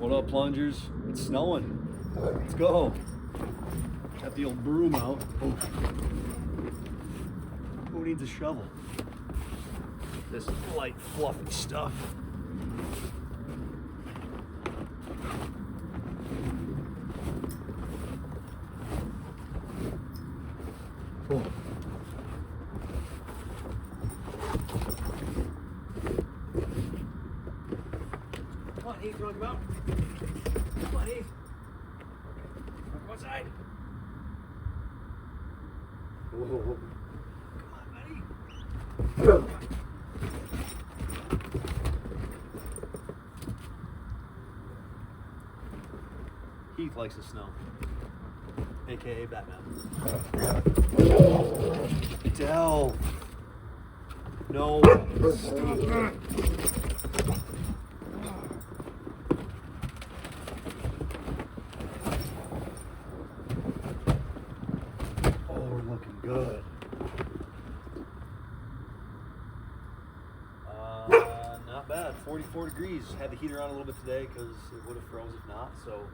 What up, plungers? It's snowing. Let's go. Got the old broom out. Oh. Who needs a shovel? This light, fluffy stuff. Oh. Come on, Heath, you want to come out? Come on, Heath. Come outside. Whoa. Come on, buddy. Heath likes the snow, aka Batman. Delphi. No. Stop. Oh, we're looking good. Not bad. 44 degrees. Had the heater on a little bit today because it would have froze if not. So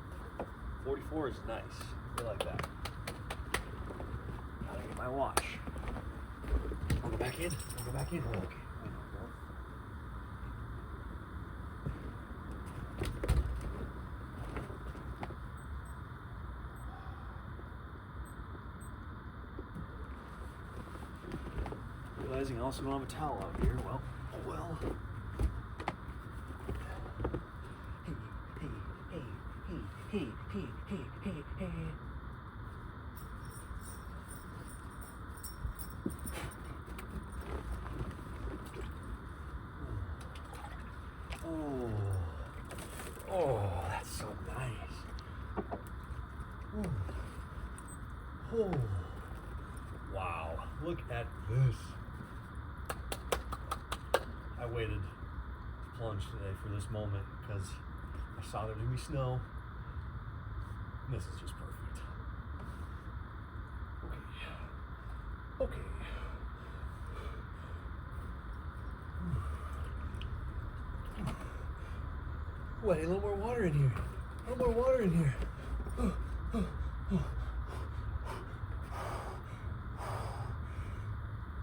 44 is nice. I like that. Gotta get my watch. I'll go back in. I'll go back in. Oh, okay. Realizing I also don't have a towel out here. Well, oh well. Hey. Oh, that's so nice. Oh, wow, look at this. I waited to plunge today for this moment because I saw there to be snow. This is just perfect. Okay. Wait, a little more water in here. A little more water in here.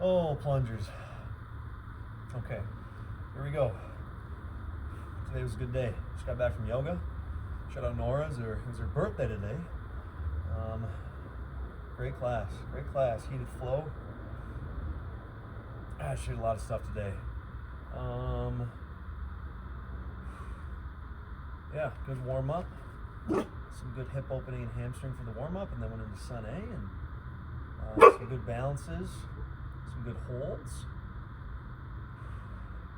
Oh, plungers. Okay, here we go. Today was a good day. Just got back from yoga. Shout out Nora, it was her birthday today. Great class, heated flow. She did a lot of stuff today. Yeah, good warm up. Some good hip opening and hamstring for the warm up, and then went into Sun A and some good balances, some good holds.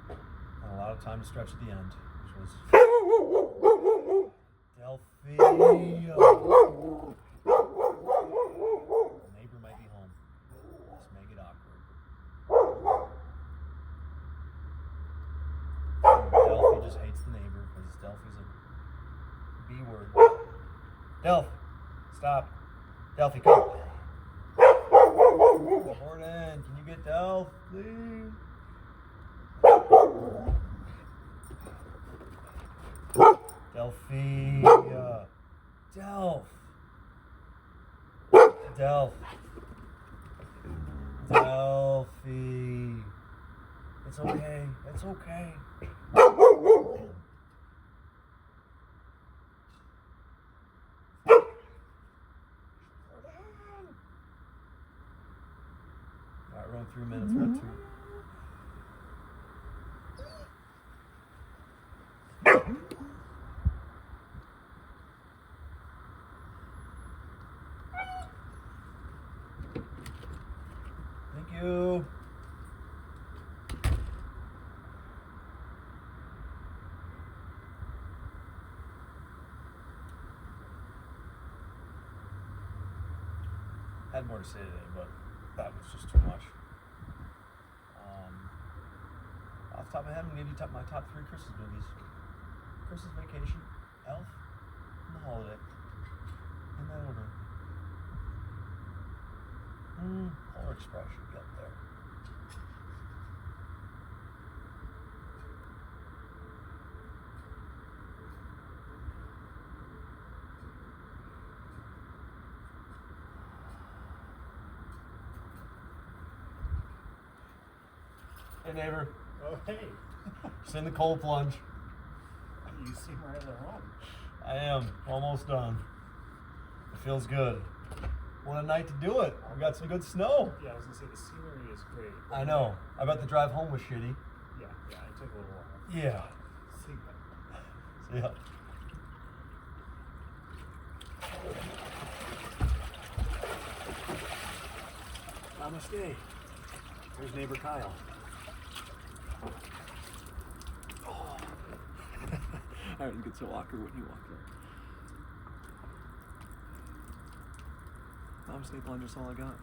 And a lot of time to stretch at the end, which was Delphi. The neighbor might be home. Let's make it awkward. Delphi just hates the neighbor because Delphi's a B word. Delphi, stop. Delphi, come. Jordan, can you get Delphi, please? Delphi. Delphi. It's okay. It's okay. Alright, we're on 3 minutes. We're at 2. Thank you. Had more to say today, but that was just too much. Off the top of my head, I'm going to give you my top 3 Christmas movies. Christmas Vacation, Elf, and The Holiday. In that order. Polar Express should be up there. Hey, neighbor. Oh, hey. Just in the cold plunge. You seem right at home. I am almost done. It feels good. What a night to do it. We got some good snow. Yeah, I was gonna say the scenery is great. I know. I bet the drive home was shitty. Yeah, it took a little while. Yeah. See that. See ya. Namaste. There's neighbor Kyle. Oh. I didn't get so awkward when he walked in. Namaste, Blend, that's all I got.